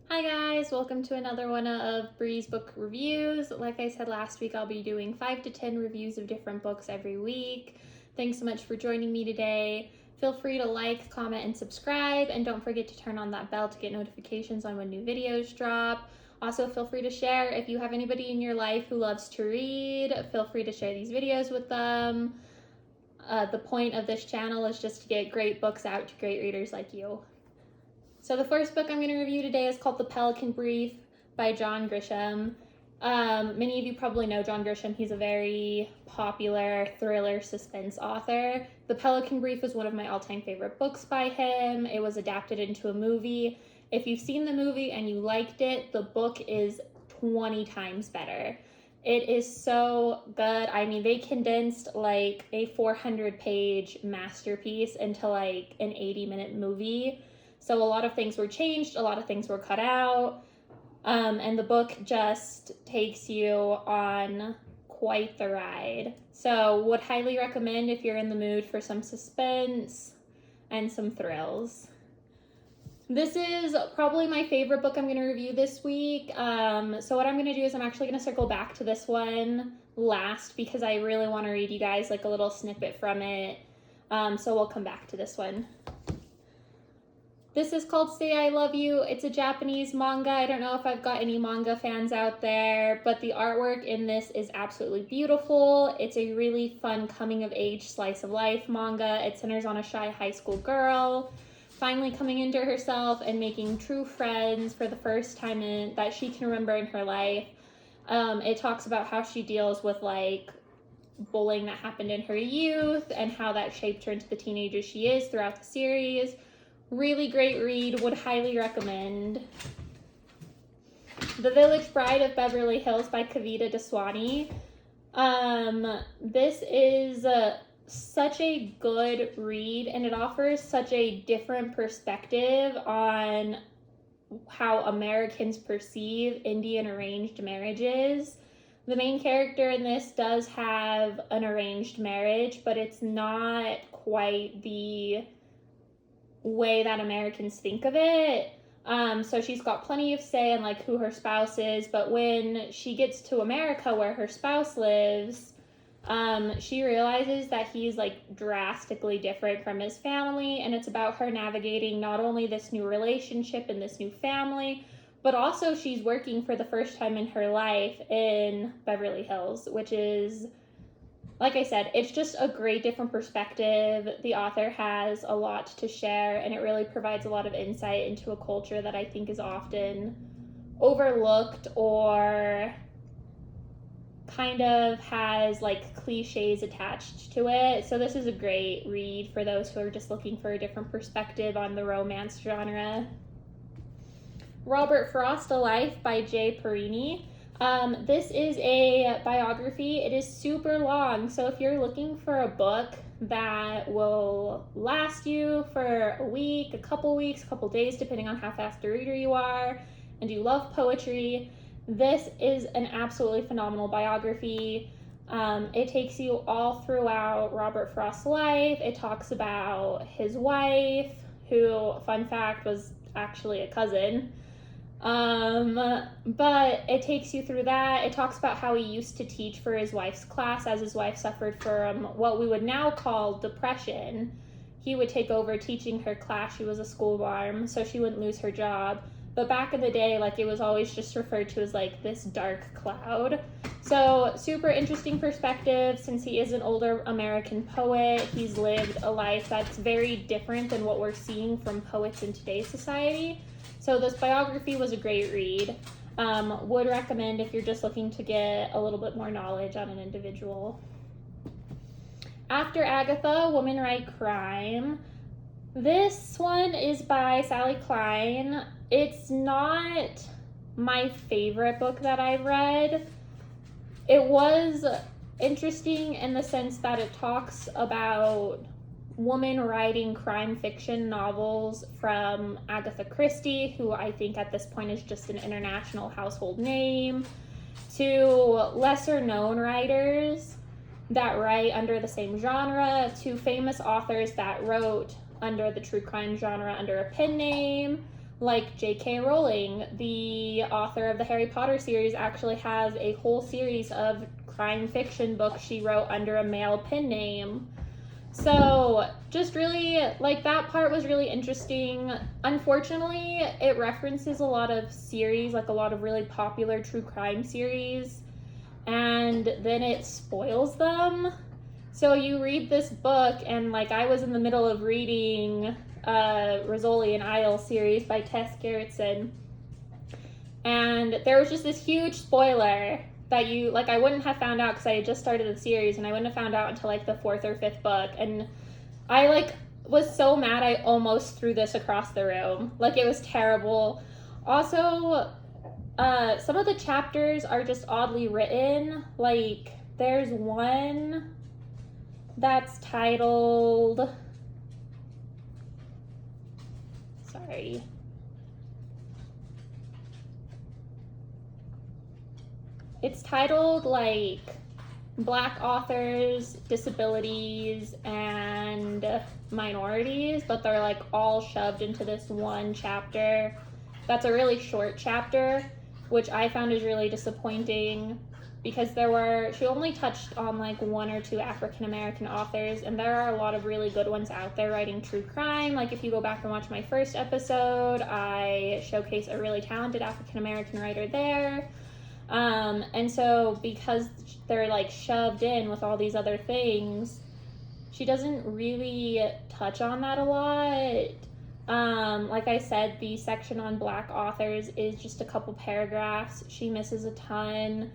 Hi guys, welcome to another one of Bree's Book Reviews. Like I said last week, I'll be doing 5 to 10 reviews of different books every week. Thanks so much for joining me today. Feel free to like, comment, and subscribe, and don't forget to turn on that bell to get notifications on when new videos drop. Also, feel free to share if you have anybody in your life who loves to read. Feel free to share these videos with them. The point of this channel is just to get great books out to great readers like you. So the first book I'm going to review today is called The Pelican Brief by John Grisham. Many of you probably know John Grisham. He's a very popular thriller suspense author. The Pelican Brief is one of my all-time favorite books by him. It was adapted into a movie. If you've seen the movie and you liked it, the book is 20 times better. It is so good. I mean, they condensed like a 400-page masterpiece into like an 80-minute movie. So a lot of things were changed, a lot of things were cut out, and the book just takes you on quite the ride. So would highly recommend if you're in the mood for some suspense and some thrills. This is probably my favorite book I'm going to review this week. So what I'm going to do is I'm actually going to circle back to this one last because I really want to read you guys like a little snippet from it. So we'll come back to this one. This is called Say I Love You. It's a Japanese manga. I don't know if I've got any manga fans out there, but the artwork in this is absolutely beautiful. It's a really fun coming-of-age slice of life manga. It centers on a shy high school girl finally coming into herself and making true friends for the first time that she can remember in her life. It talks about how she deals with like bullying that happened in her youth and how that shaped her into the teenager she is throughout the series. Really great read, would highly recommend. The Village Bride of Beverly Hills by Kavita Daswani. This is such a good read, and it offers such a different perspective on how Americans perceive Indian arranged marriages. The main character in this does have an arranged marriage, but it's not quite the way that Americans think of it. So she's got plenty of say in like who her spouse is, but when she gets to America where her spouse lives, she realizes that he's like drastically different from his family, and it's about her navigating not only this new relationship and this new family, but also she's working for the first time in her life in Beverly Hills, which is, like I said, it's just a great different perspective. The author has a lot to share, and it really provides a lot of insight into a culture that I think is often overlooked or kind of has like cliches attached to it. So this is a great read for those who are just looking for a different perspective on the romance genre. Robert Frost, A Life by Jay Perini. This is a biography. It is super long, so if you're looking for a book that will last you for a week, a couple weeks, a couple days, depending on how fast a reader you are, and you love poetry, this is an absolutely phenomenal biography. It takes you all throughout Robert Frost's life. It talks about his wife, who, fun fact, was actually a cousin. But it takes you through that. It talks about how he used to teach for his wife's class as his wife suffered from what we would now call depression. He would take over teaching her class. She was a school marm, so she wouldn't lose her job. But back in the day, like, it was always just referred to as like this dark cloud. So super interesting perspective. Since he is an older American poet, he's lived a life that's very different than what we're seeing from poets in today's society. So this biography was a great read. Would recommend if you're just looking to get a little bit more knowledge on an individual. After Agatha, Woman Write Crime. This one is by Sally Klein. It's not my favorite book that I've read. It was interesting in the sense that it talks about woman writing crime fiction novels from Agatha Christie, who I think at this point is just an international household name, to lesser known writers that write under the same genre, to famous authors that wrote under the true crime genre under a pen name, Like J.K. Rowling, the author of the Harry Potter series, actually has a whole series of crime fiction books she wrote under a male pen name. So just really, like, that part was really interesting. Unfortunately, it references a lot of series, like a lot of really popular true crime series, and then it spoils them. So you read this book, and like I was in the middle of reading Rizzoli and Isle series by Tess Gerritsen, and there was just this huge spoiler that you, like, I wouldn't have found out because I had just started the series, and I wouldn't have found out until like the 4th or 5th book, and I like was so mad I almost threw this across the room. Like, it was terrible. Also, some of the chapters are just oddly written. Like, there's one that's titled, sorry, it's titled like Black Authors, Disabilities, and Minorities, but they're like all shoved into this one chapter. That's a really short chapter, which I found is really disappointing because she only touched on like 1 or 2 African American authors, and there are a lot of really good ones out there writing true crime. Like, if you go back and watch my first episode, I showcase a really talented African American writer there. And so because they're like shoved in with all these other things, she doesn't really touch on that a lot. Like I said, the section on Black authors is just a couple paragraphs. She misses a ton.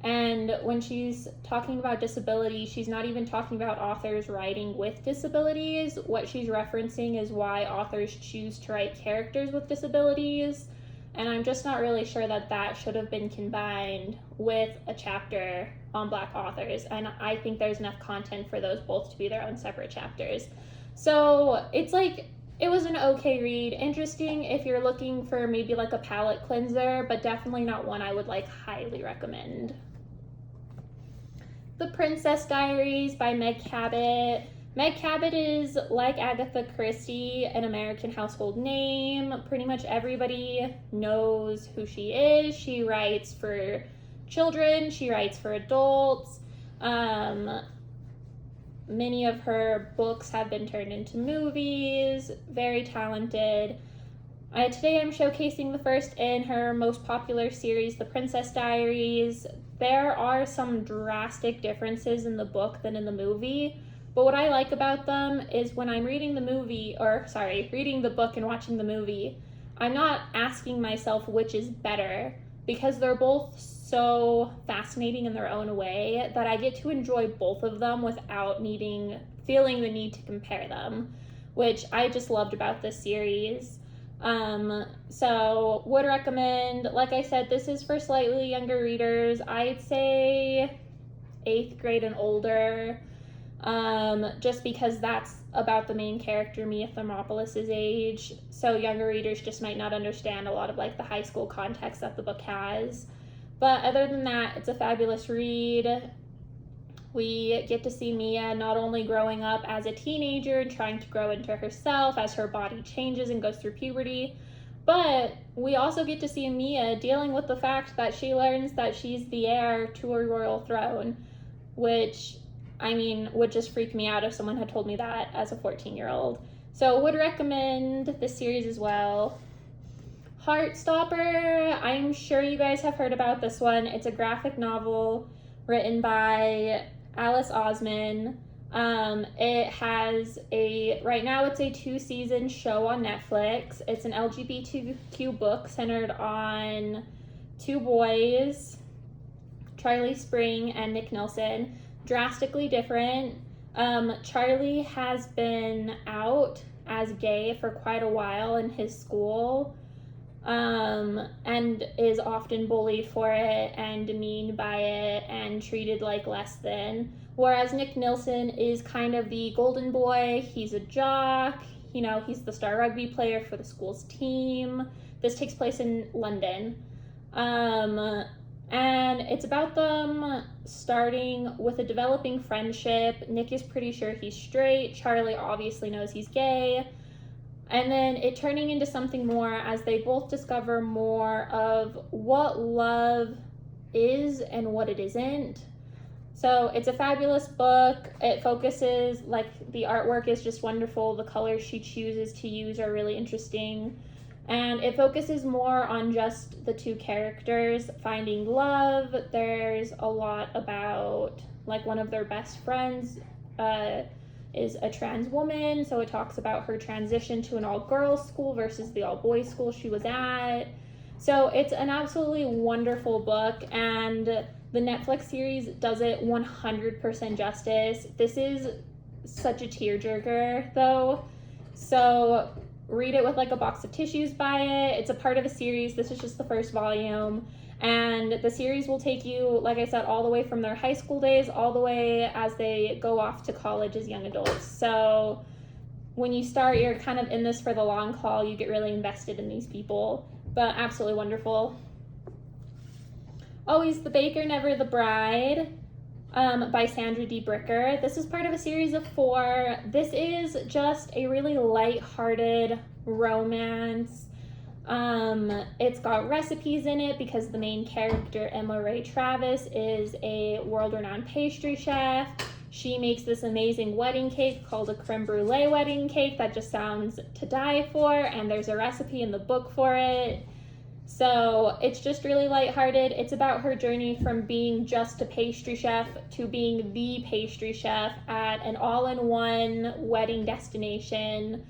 And when she's talking about disability, she's not even talking about authors writing with disabilities. What she's referencing is why authors choose to write characters with disabilities. And I'm just not really sure that that should have been combined with a chapter on Black authors. And I think there's enough content for those both to be their own separate chapters. So it's like, it was an okay read. Interesting if you're looking for maybe like a palate cleanser, but definitely not one I would like highly recommend. The Princess Diaries by Meg Cabot. Meg Cabot is, like Agatha Christie, an American household name. Pretty much everybody knows who she is. She writes for children, she writes for adults. Many of her books have been turned into movies. Very talented. Today I'm showcasing the first in her most popular series, The Princess Diaries. There are some drastic differences in the book than in the movie. But what I like about them is when I'm reading the book and watching the movie, I'm not asking myself which is better, because they're both so fascinating in their own way that I get to enjoy both of them without feeling the need to compare them, which I just loved about this series. So would recommend. Like I said, this is for slightly younger readers. I'd say 8th grade and older. Just because that's about the main character, Mia Thermopolis' age. So younger readers just might not understand a lot of like the high school context that the book has. But other than that, it's a fabulous read. We get to see Mia not only growing up as a teenager and trying to grow into herself as her body changes and goes through puberty, but we also get to see Mia dealing with the fact that she learns that she's the heir to a royal throne, which, I mean, would just freak me out if someone had told me that as a 14-year-old. So would recommend this series as well. Heartstopper, I'm sure you guys have heard about this one. It's a graphic novel written by Alice Osman. Right now it's a 2-season show on Netflix. It's an LGBTQ book centered on 2 boys, Charlie Spring and Nick Nelson. Drastically different. Charlie has been out as gay for quite a while in his school, and is often bullied for it and demeaned by it and treated like less than. Whereas Nick Nelson is kind of the golden boy. He's a jock, he's the star rugby player for the school's team. This takes place in London. And it's about them starting with a developing friendship. Nick is pretty sure he's straight. Charlie obviously knows he's gay. and then it turning into something more as they both discover more of what love is and what it isn't. So it's a fabulous book. It focuses, like, the artwork is just wonderful. The colors she chooses to use are really interesting. And it focuses more on just the two characters finding love. There's a lot about, like, one of their best friends is a trans woman. So it talks about her transition to an all-girls school versus the all-boys school she was at. So it's an absolutely wonderful book, and the Netflix series does it 100% justice. This is such a tearjerker, though. So read it with, like, a box of tissues by it. It's a part of a series. This is just the first volume. And the series will take you, like I said, all the way from their high school days, all the way as they go off to college as young adults. So when you start, you're kind of in this for the long haul. You get really invested in these people. But absolutely wonderful. Always the Baker, Never the Bride, by Sandra D. Bricker. This is part of a series of 4. This is just a really light-hearted romance. It's got recipes in it because the main character, Emma Ray Travis, is a world-renowned pastry chef. She makes this amazing wedding cake called a creme brulee wedding cake that just sounds to die for, and there's a recipe in the book for it. So it's just really lighthearted. It's about her journey from being just a pastry chef to being the pastry chef at an all-in-one wedding destination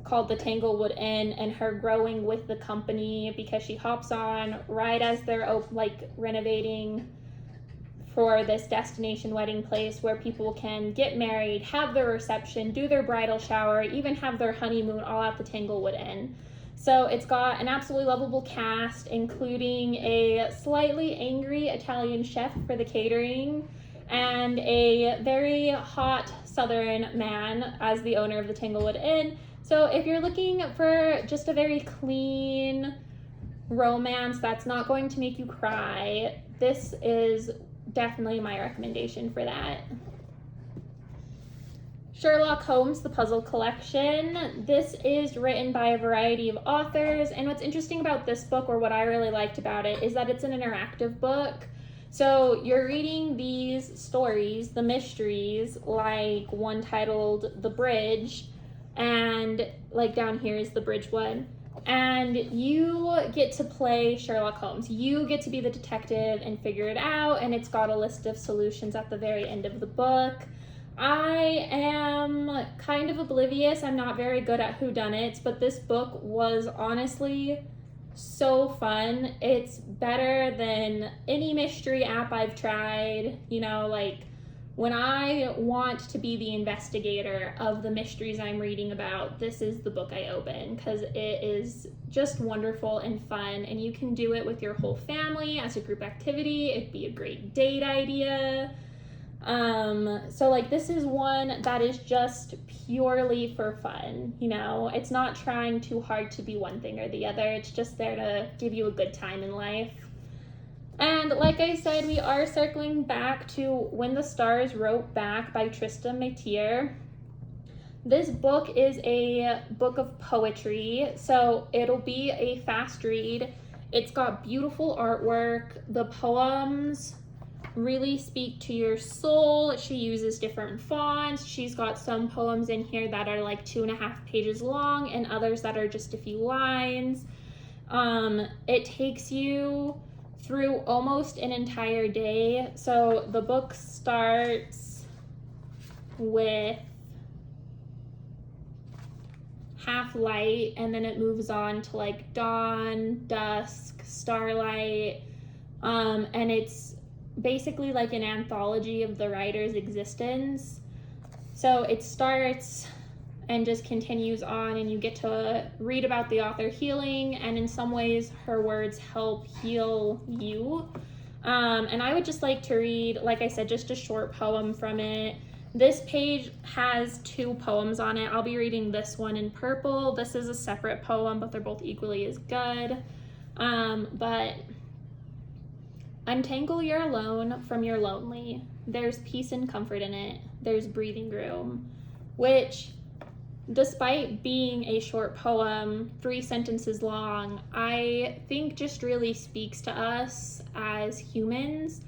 called the Tanglewood Inn, and her growing with the company because she hops on right as they're renovating for this destination wedding place where people can get married, have their reception, do their bridal shower, even have their honeymoon all at the Tanglewood Inn. So it's got an absolutely lovable cast, including a slightly angry Italian chef for the catering and a very hot Southern man as the owner of the Tanglewood Inn. So if you're looking for just a very clean romance that's not going to make you cry, this is definitely my recommendation for that. Sherlock Holmes, The Puzzle Collection. This is written by a variety of authors, and what's interesting about this book, or what I really liked about it, is that it's an interactive book. So you're reading these stories, the mysteries, like one titled The Bridge, and like down here is the bridge one. And you get to play Sherlock Holmes. You get to be the detective and figure it out, and it's got a list of solutions at the very end of the book. I am kind of oblivious. I'm not very good at whodunits, but this book was honestly so fun. It's better than any mystery app I've tried. You know, like when I want to be the investigator of the mysteries I'm reading about, this is the book I open because it is just wonderful and fun, and you can do it with your whole family as a group activity. It'd be a great date idea. So like this is one that is just purely for fun, you know, it's not trying too hard to be one thing or the other. It's just there to give you a good time in life. And like I said, we are circling back to When the Stars Wrote Back by Trista McTeer. This book is a book of poetry, so it'll be a fast read. It's got beautiful artwork. The poems really speak to your soul. She uses different fonts. She's got some poems in here that are like 2.5 pages long and others that are just a few lines. It takes you through almost an entire day. So the book starts with half light, and then it moves on to like dawn, dusk, starlight, and it's basically like an anthology of the writer's existence. So it starts and just continues on, and you get to read about the author healing, and in some ways her words help heal you. And I would just like to read, like I said, just a short poem from it. This page has 2 poems on it. I'll be reading this one in purple. This is a separate poem, but they're both equally as good. But untangle your alone from your lonely. There's peace and comfort in it. There's breathing room, which despite being a short poem, 3 sentences long, I think just really speaks to us as humans.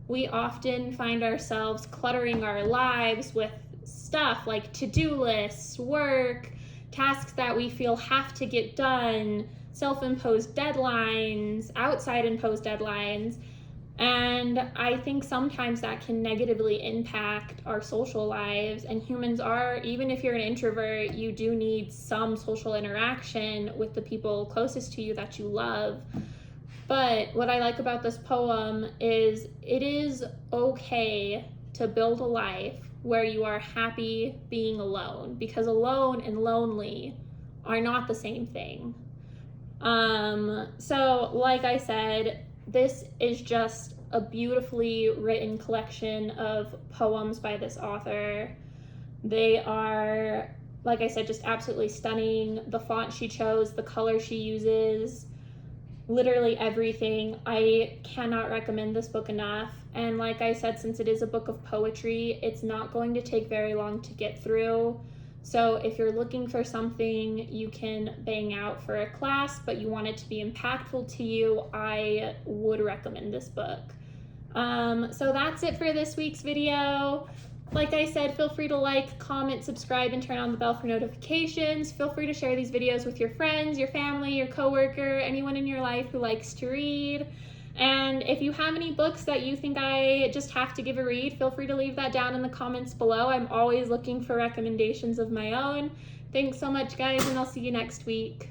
We often find ourselves cluttering our lives with stuff like to-do lists, work, tasks that we feel have to get done, self-imposed deadlines, outside-imposed deadlines. And I think sometimes that can negatively impact our social lives. And humans are, even if you're an introvert, you do need some social interaction with the people closest to you that you love. But what I like about this poem is it is okay to build a life where you are happy being alone, because alone and lonely are not the same thing. So like I said, this is just a beautifully written collection of poems by this author. They are, like I said, just absolutely stunning. The font she chose, the color she uses, literally everything. I cannot recommend this book enough. And like I said, since it is a book of poetry, it's not going to take very long to get through. So if you're looking for something you can bang out for a class, but you want it to be impactful to you, I would recommend this book. So that's it for this week's video. Like I said, feel free to like, comment, subscribe, and turn on the bell for notifications. Feel free to share these videos with your friends, your family, your coworker, anyone in your life who likes to read. And if you have any books that you think I just have to give a read, feel free to leave that down in the comments below. I'm always looking for recommendations of my own. Thanks so much, guys, and I'll see you next week.